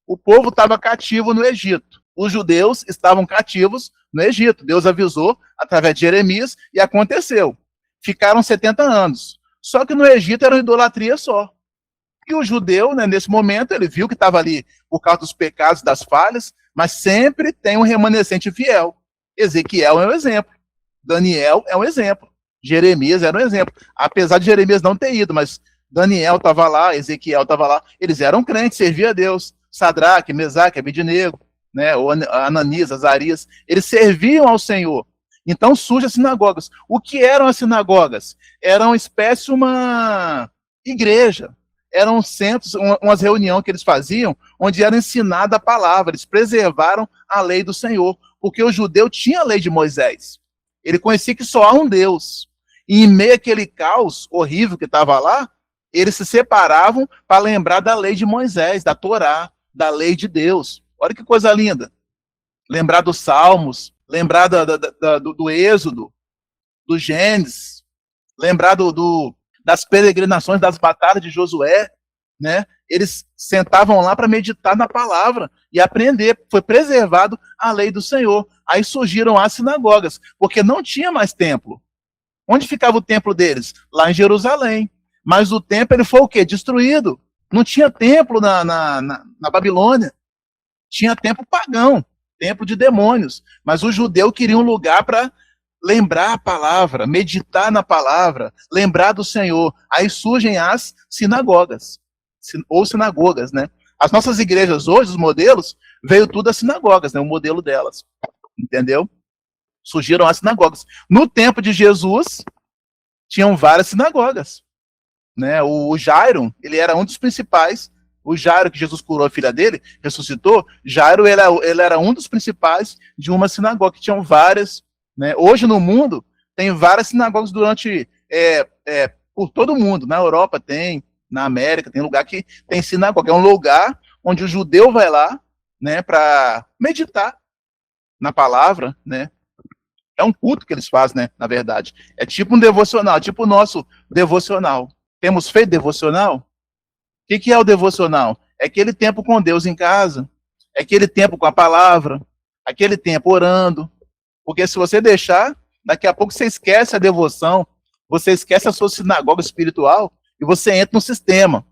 O povo estava cativo no Egito. Os judeus estavam cativos no Egito. Deus avisou através de Jeremias e aconteceu. Ficaram 70 anos. Só que no Egito era uma idolatria só. E o judeu, né, nesse momento, ele viu que estava ali por causa dos pecados, das falhas, mas sempre tem um remanescente fiel. Ezequiel é um exemplo. Daniel é um exemplo. Jeremias era um exemplo. Apesar de Jeremias não ter ido, mas Daniel estava lá, Ezequiel estava lá. Eles eram crentes, serviam a Deus. Sadraque, Mesaque, Abednego, né, ou Ananias, Azarias, eles serviam ao Senhor. Então surgem as sinagogas. O que eram as sinagogas? Eram uma espécie, uma igreja. Eram centros, umas reuniões que eles faziam, onde era ensinada a palavra. Eles preservaram a lei do Senhor, porque o judeu tinha a lei de Moisés. Ele conhecia que só há um Deus. E em meio àquele caos horrível que estava lá, eles se separavam para lembrar da lei de Moisés, da Torá, da lei de Deus. Olha que coisa linda. Lembrar dos Salmos, lembrar do Êxodo, do Gênesis, lembrar das peregrinações, das batalhas de Josué, né? Eles sentavam lá para meditar na palavra e aprender. Foi preservado a lei do Senhor. Aí surgiram as sinagogas, porque não tinha mais templo. Onde ficava o templo deles? Lá em Jerusalém. Mas o templo ele foi o quê? Destruído. Não tinha templo na Babilônia. Tinha templo pagão, templo de demônios. Mas o judeu queria um lugar para lembrar a palavra, meditar na palavra, lembrar do Senhor. Aí surgem as sinagogas, ou sinagogas, né? As nossas igrejas hoje, os modelos, veio tudo das sinagogas, né? O modelo delas, entendeu? Surgiram as sinagogas. No tempo de Jesus, tinham várias sinagogas, né? O Jairo, ele era um dos principais. O Jairo, que Jesus curou a filha dele, ressuscitou, Jairo, ele era um dos principais de uma sinagoga, que tinham várias, né? Hoje no mundo, tem várias sinagogas por todo o mundo. Na Europa tem, na América tem lugar que tem sinagoga. É um lugar onde o judeu vai lá, né, para meditar na palavra, né? É um culto que eles fazem, né, na verdade. É tipo um devocional, tipo o nosso devocional. Temos feito devocional? O que é o devocional? É aquele tempo com Deus em casa, é aquele tempo com a palavra, aquele tempo orando. Porque se você deixar, daqui a pouco você esquece a devoção, você esquece a sua sinagoga espiritual e você entra no sistema.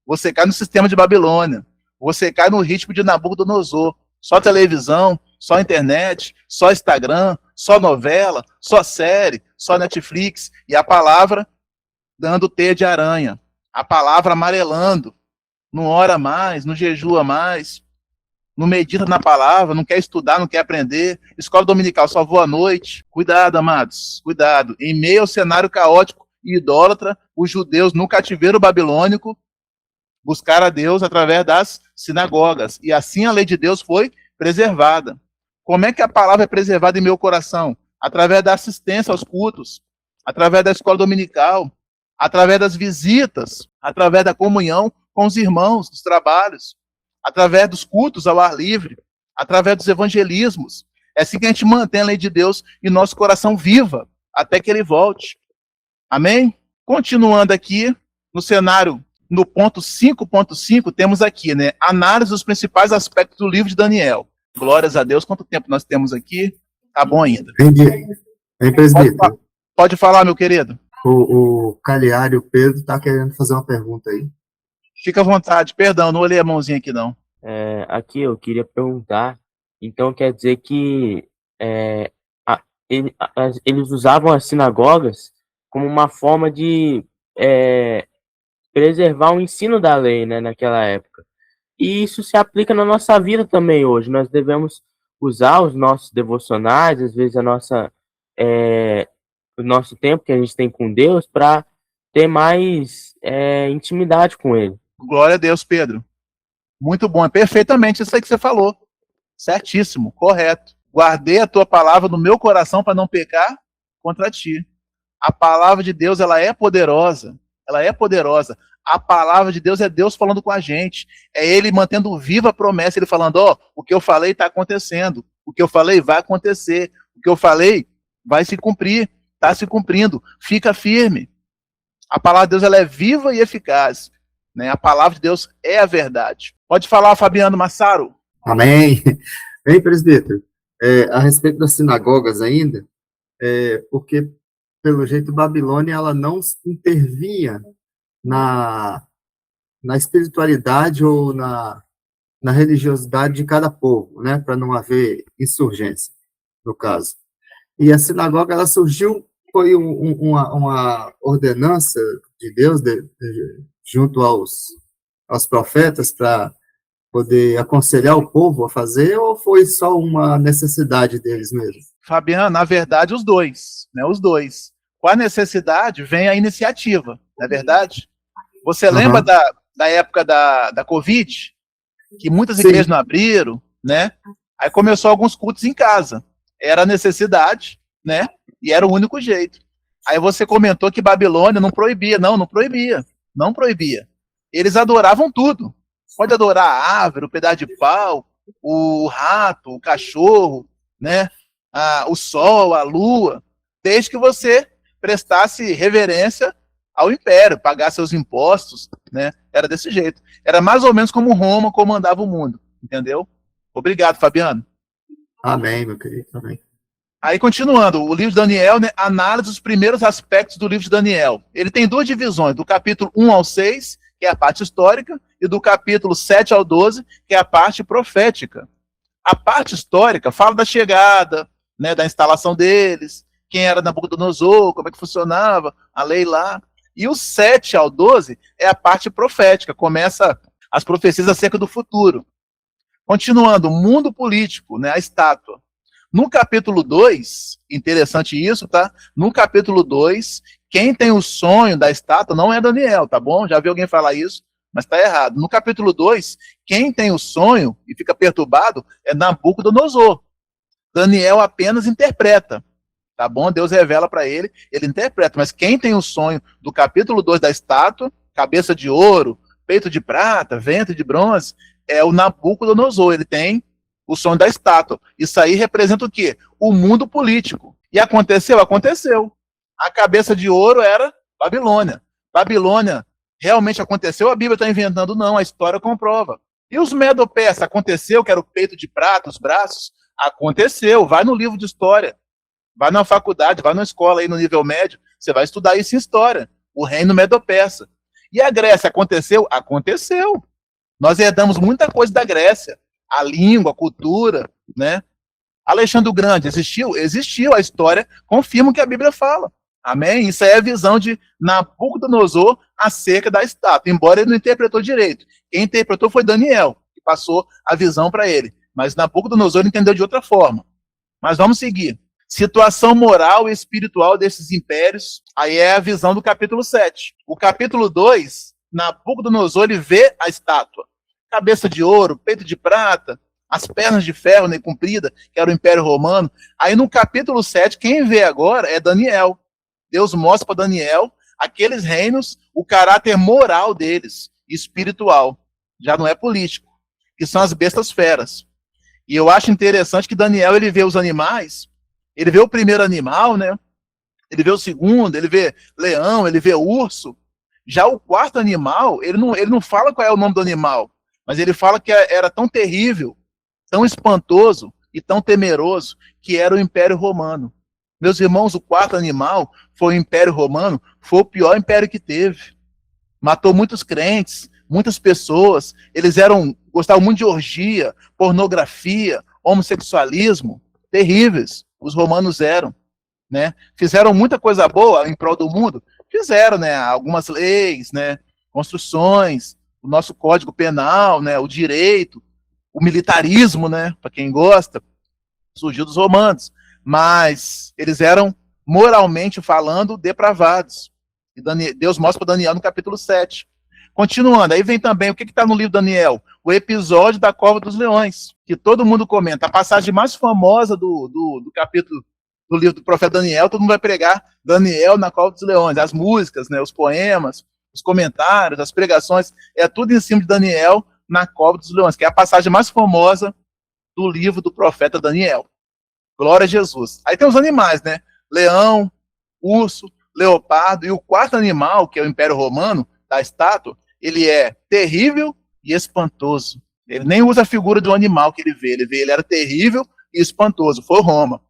Você cai no sistema de Babilônia. Você cai no ritmo de Nabucodonosor. Só televisão, só internet, só Instagram, só novela, só série, só Netflix. E a palavra dando teia de aranha. A palavra amarelando. Não ora mais, não jejua mais. Não medita na palavra, não quer estudar, não quer aprender. Escola dominical só vou à noite. Cuidado, amados, cuidado. Em meio ao cenário caótico e idólatra, os judeus no cativeiro babilônico buscaram a Deus através das sinagogas. E assim a lei de Deus foi preservada. Como é que a palavra é preservada em meu coração? Através da assistência aos cultos, através da escola dominical, através das visitas, através da comunhão com os irmãos, dos trabalhos, através dos cultos ao ar livre, através dos evangelismos. É assim que a gente mantém a lei de Deus em nosso coração viva, até que ele volte. Amém? Continuando aqui, no cenário, no ponto 5.5, temos aqui, né, análise dos principais aspectos do livro de Daniel. Glórias a Deus. Quanto tempo nós temos aqui? Tá bom ainda. Entendi. Hein, presbítero? Pode falar, meu querido. O Cagliari, o Pedro, está querendo fazer uma pergunta aí. Fica à vontade, perdão, não olhei a mãozinha aqui não. Aqui eu queria perguntar, então quer dizer que eles usavam as sinagogas como uma forma de preservar o ensino da lei, né, naquela época. E isso se aplica na nossa vida também hoje. Nós devemos usar os nossos devocionais, às vezes o nosso tempo que a gente tem com Deus para ter mais intimidade com Ele. Glória a Deus, Pedro. Muito bom, é perfeitamente isso aí que você falou. Certíssimo, correto. Guardei a tua palavra no meu coração para não pecar contra ti. A palavra de Deus, ela é poderosa. Ela é poderosa. A palavra de Deus é Deus falando com a gente. É Ele mantendo viva a promessa. Ele falando, o que eu falei está acontecendo. O que eu falei vai acontecer. O que eu falei vai se cumprir. Está se cumprindo. Fica firme. A palavra de Deus, ela é viva e eficaz. Né? A palavra de Deus é a verdade. Pode falar, Fabiano Massaro. Amém. Bem, presbítero, a respeito das sinagogas ainda, porque, pelo jeito, Babilônia, ela não intervinha na espiritualidade ou na religiosidade de cada povo, né, para não haver insurgência, no caso. E a sinagoga, ela surgiu, foi uma ordenança de Deus junto aos profetas para poder aconselhar o povo a fazer, ou foi só uma necessidade deles mesmo? Fabiano, na verdade, os dois, né? Os dois. Com a necessidade vem a iniciativa, não é verdade? Você lembra da época da Covid? Que muitas igrejas não abriram, né? Aí começou alguns cultos em casa. Era a necessidade, né? E era o único jeito. Aí você comentou que Babilônia não proibia. Não proibia. Não proibia. Eles adoravam tudo. Pode adorar a árvore, o pedaço de pau, o rato, o cachorro, né? O sol, a lua, desde que você prestasse reverência ao império, pagasse seus impostos, né? Era desse jeito. Era mais ou menos como Roma comandava o mundo, entendeu? Obrigado, Fabiano. Amém, meu querido, amém. Aí, continuando, o livro de Daniel, né, análise dos primeiros aspectos do livro de Daniel. Ele tem duas divisões, do capítulo 1 ao 6, que é a parte histórica, e do capítulo 7 ao 12, que é a parte profética. A parte histórica fala da chegada, né, da instalação deles, quem era Nabucodonosor, como é que funcionava, a lei lá. E o 7 ao 12 é a parte profética, começa as profecias acerca do futuro. Continuando, o mundo político, né, a estátua. No capítulo 2, interessante isso, tá? No capítulo 2, quem tem o sonho da estátua não é Daniel, tá bom? Já vi alguém falar isso, mas tá errado. No capítulo 2, quem tem o sonho e fica perturbado é Nabucodonosor. Daniel apenas interpreta, tá bom? Deus revela para ele, ele interpreta, mas quem tem o sonho do capítulo 2 da estátua, cabeça de ouro, peito de prata, ventre de bronze, é o Nabucodonosor, ele tem o sonho da estátua. Isso aí representa o quê? O mundo político. E aconteceu? Aconteceu. A cabeça de ouro era Babilônia. Babilônia realmente aconteceu? A Bíblia está inventando? Não, a história comprova. E os Medo-Persas? Aconteceu, que era o peito de prata, os braços? Aconteceu. Vai no livro de história. Vai na faculdade, vai na escola aí no nível médio, você vai estudar isso em história. O reino Medo-Persa. E a Grécia? Aconteceu? Aconteceu. Nós herdamos muita coisa da Grécia. A língua, a cultura, né? Alexandre o Grande existiu? Existiu. A história confirma o que a Bíblia fala. Amém? Isso é a visão de Nabucodonosor acerca da estátua, embora ele não interpretou direito. Quem interpretou foi Daniel, que passou a visão para ele. Mas Nabucodonosor entendeu de outra forma. Mas vamos seguir. Situação moral e espiritual desses impérios, aí é a visão do capítulo 7. O capítulo 2, Nabucodonosor, ele vê a estátua. Cabeça de ouro, peito de prata, as pernas de ferro, né, comprida, que era o Império Romano. Aí no capítulo 7, quem vê agora é Daniel. Deus mostra para Daniel aqueles reinos, o caráter moral deles, espiritual. Já não é político, que são as bestas feras. E eu acho interessante que Daniel, ele vê os animais, ele vê o primeiro animal, né? Ele vê o segundo, ele vê leão, ele vê urso. Já o quarto animal, ele não fala qual é o nome do animal, mas ele fala que era tão terrível, tão espantoso e tão temeroso que era o Império Romano. Meus irmãos, o quarto animal foi o Império Romano, foi o pior império que teve. Matou muitos crentes, muitas pessoas, eles gostavam muito de orgia, pornografia, homossexualismo, terríveis, os romanos eram, né? Fizeram muita coisa boa em prol do mundo, fizeram, né? Algumas leis, né? Construções, o nosso Código Penal, né? O direito, o militarismo, né? Para quem gosta, surgiu dos romanos, mas eles eram, moralmente falando, depravados. E Deus mostra para Daniel no capítulo 7. Continuando, aí vem também, o que está no livro de Daniel? O episódio da Cova dos Leões, que todo mundo comenta. A passagem mais famosa do capítulo do livro do profeta Daniel, todo mundo vai pregar Daniel na Cova dos Leões. As músicas, né, os poemas, os comentários, as pregações, é tudo em cima de Daniel na Cova dos Leões, que é a passagem mais famosa do livro do profeta Daniel. Glória a Jesus. Aí tem os animais, né? Leão, urso, leopardo, e o quarto animal, que é o Império Romano, da estátua, ele é terrível e espantoso. Ele nem usa a figura do animal que ele vê, ele era terrível e espantoso, foi Roma.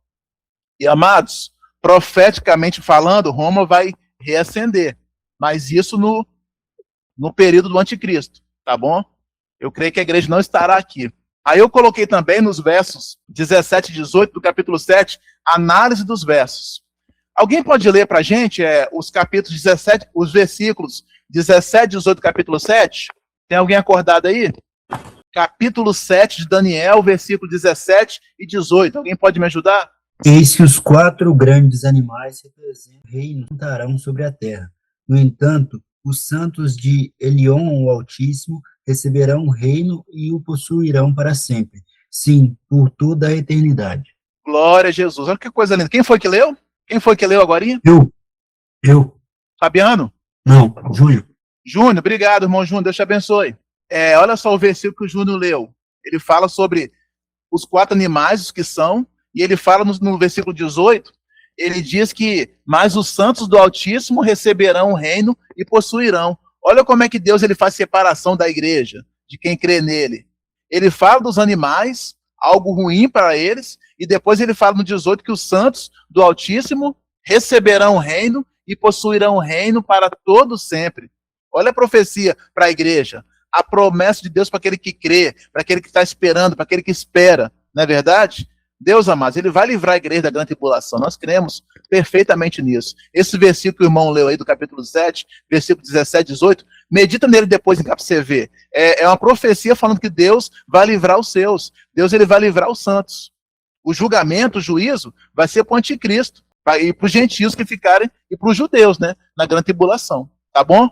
E, amados, profeticamente falando, Roma vai reacender, mas isso no período do anticristo, tá bom? Eu creio que a igreja não estará aqui. Aí eu coloquei também nos versos 17 e 18 do capítulo 7, análise dos versos. Alguém pode ler para a gente os capítulos 17, os versículos 17 e 18 do capítulo 7? Tem alguém acordado aí? Capítulo 7 de Daniel, versículo 17 e 18. Alguém pode me ajudar? Eis que os 4 grandes animais representam o reino que estarão sobre a terra. No entanto, os santos de Elion, o Altíssimo, receberão o reino e o possuirão para sempre. Sim, por toda a eternidade. Glória a Jesus. Olha que coisa linda. Quem foi que leu? Quem foi que leu agora? Eu. Fabiano? Não, Júnior. Júnior, obrigado, irmão Júnior. Deus te abençoe. Olha só o versículo que o Júnior leu. Ele fala sobre os 4 animais, os que são, e ele fala no versículo 18, ele diz que, mas os santos do Altíssimo receberão o reino e possuirão. Olha como é que Deus ele faz separação da igreja, de quem crê nele. Ele fala dos animais, algo ruim para eles, e depois ele fala no 18 que os santos do Altíssimo receberão o reino e possuirão o reino para todo sempre. Olha a profecia para a igreja, a promessa de Deus para aquele que crê, para aquele que está esperando, para aquele que espera, não é verdade? Deus, amados, ele vai livrar a igreja da grande tribulação, nós cremos perfeitamente nisso. Esse versículo que o irmão leu aí do capítulo 7, versículo 17 e 18, medita nele depois para você ver. É uma profecia falando que Deus vai livrar os seus, Deus ele vai livrar os santos. O julgamento, o juízo, vai ser para o anticristo, e para os gentios que ficarem, e para os judeus, né, na grande tribulação, tá bom?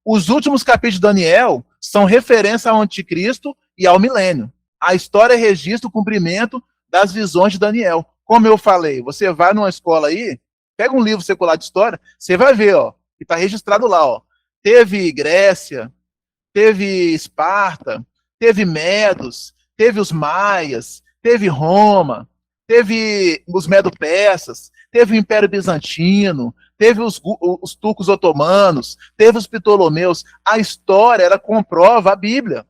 Os últimos capítulos de Daniel são referência ao anticristo e ao milênio. A história registra o cumprimento das visões de Daniel. Como eu falei, você vai numa escola aí, pega um livro secular de história, você vai ver, ó, que está registrado lá, ó. Teve Grécia, teve Esparta, teve Medos, teve os Maias, teve Roma, teve os Medo-Persas, teve o Império Bizantino, teve os turcos otomanos, teve os Ptolomeus. A história, ela comprova a Bíblia.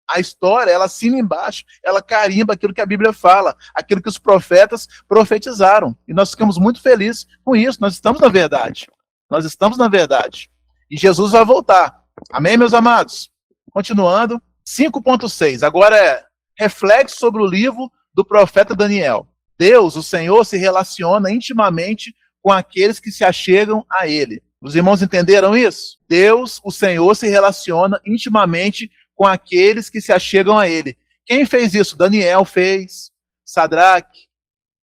A história, ela assina embaixo, ela carimba aquilo que a Bíblia fala, aquilo que os profetas profetizaram. E nós ficamos muito felizes com isso. Nós estamos na verdade. Nós estamos na verdade. E Jesus vai voltar. Amém, meus amados? Continuando, 5.6. Agora é reflexo sobre o livro do profeta Daniel. Deus, o Senhor, se relaciona intimamente com aqueles que se achegam a Ele. Os irmãos entenderam isso? Deus, o Senhor, se relaciona intimamente com aqueles que se achegam a Ele. Quem fez isso? Daniel fez, Sadraque,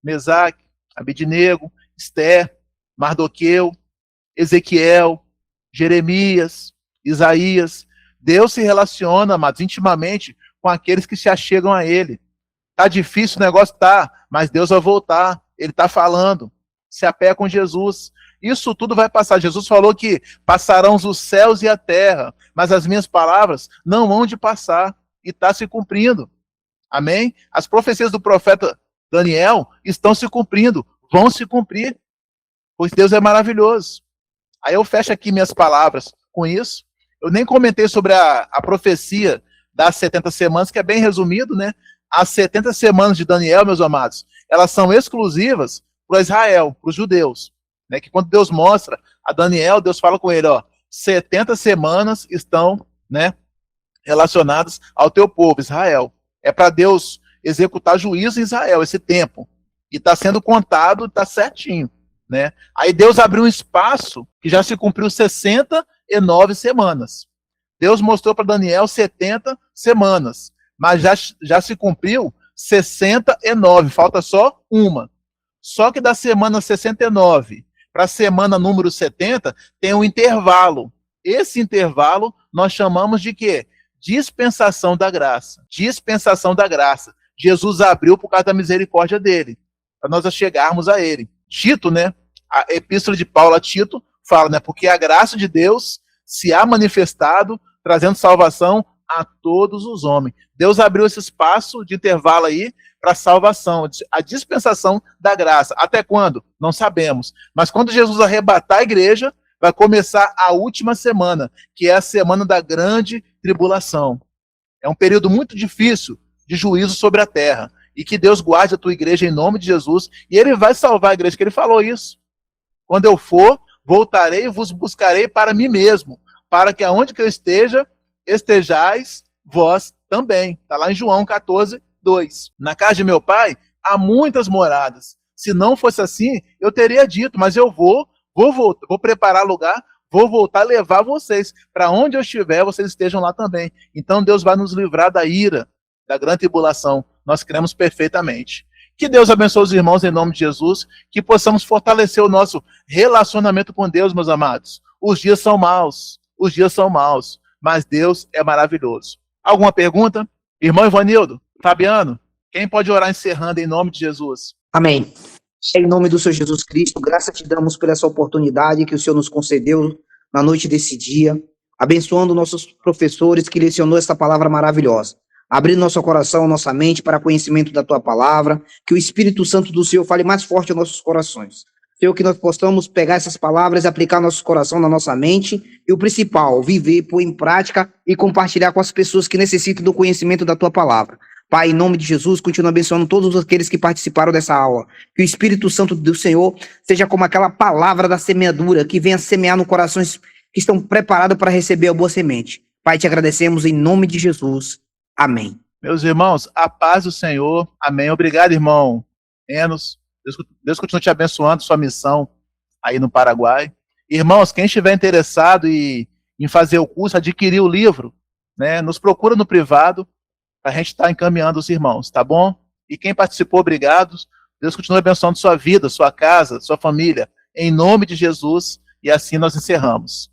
Mesaque, Abednego, Esther, Mardoqueu, Ezequiel, Jeremias, Isaías. Deus se relaciona, amados, intimamente com aqueles que se achegam a Ele. Tá difícil o negócio? Tá, mas Deus vai voltar. Ele está falando. Se apega com Jesus. Isso tudo vai passar. Jesus falou que passarão os céus e a terra, mas as minhas palavras não hão de passar. E está se cumprindo. Amém? As profecias do profeta Daniel estão se cumprindo. Vão se cumprir. Pois Deus é maravilhoso. Aí eu fecho aqui minhas palavras com isso. Eu nem comentei sobre a profecia das 70 semanas, que é bem resumido, né? As 70 semanas de Daniel, meus amados, elas são exclusivas para Israel, para os judeus, né? Que quando Deus mostra a Daniel, Deus fala com ele, ó, 70 semanas estão, né, relacionadas ao teu povo, Israel. É para Deus executar juízo em Israel, esse tempo. E está sendo contado, está certinho, né? Aí Deus abriu um espaço que já se cumpriu 69 semanas. Deus mostrou para Daniel 70 semanas, mas já se cumpriu 69, falta só uma. Só que da semana 69 para a semana número 70 tem um intervalo. Esse intervalo nós chamamos de quê? Dispensação da graça. Dispensação da graça. Jesus abriu por causa da misericórdia dele, para nós chegarmos a ele. Tito, né? A epístola de Paulo a Tito fala, né? Porque a graça de Deus se há manifestado, trazendo salvação a todos os homens. Deus abriu esse espaço de intervalo aí para salvação, a dispensação da graça. Até quando? Não sabemos. Mas quando Jesus arrebatar a igreja, vai começar a última semana, que é a semana da grande tribulação. É um período muito difícil de juízo sobre a terra. E que Deus guarde a tua igreja em nome de Jesus. E ele vai salvar a igreja, que ele falou isso. Quando eu for, voltarei e vos buscarei para mim mesmo, para que aonde que eu esteja, estejais vós também. Está lá em João 14, 2. Na casa de meu pai há muitas moradas. Se não fosse assim, eu teria dito, mas eu vou voltar, vou preparar lugar, vou voltar a levar vocês. Para onde eu estiver, vocês estejam lá também. Então Deus vai nos livrar da ira, da grande tribulação. Nós cremos perfeitamente. Que Deus abençoe os irmãos em nome de Jesus, que possamos fortalecer o nosso relacionamento com Deus, meus amados. Os dias são maus, mas Deus é maravilhoso. Alguma pergunta? Irmão Ivanildo, Fabiano, quem pode orar encerrando em nome de Jesus? Amém. Em nome do Senhor Jesus Cristo, graças te damos por essa oportunidade que o Senhor nos concedeu na noite desse dia, abençoando nossos professores que lecionou essa palavra maravilhosa, abrindo nosso coração, nossa mente para conhecimento da tua palavra, que o Espírito Santo do Senhor fale mais forte aos nossos corações. Senhor, que nós possamos pegar essas palavras e aplicar nosso coração na nossa mente, e o principal, viver, pôr em prática e compartilhar com as pessoas que necessitam do conhecimento da tua palavra. Pai, em nome de Jesus, continua abençoando todos aqueles que participaram dessa aula. Que o Espírito Santo do Senhor seja como aquela palavra da semeadura, que venha semear no corações que estão preparados para receber a boa semente. Pai, te agradecemos em nome de Jesus. Amém. Meus irmãos, a paz do Senhor. Amém. Obrigado, irmão Enos. Deus continue te abençoando, sua missão aí no Paraguai. Irmãos, quem estiver interessado em fazer o curso, adquirir o livro, né, nos procura no privado, para a gente estar encaminhando os irmãos, tá bom? E quem participou, obrigado. Deus continue abençoando sua vida, sua casa, sua família, em nome de Jesus, e assim nós encerramos.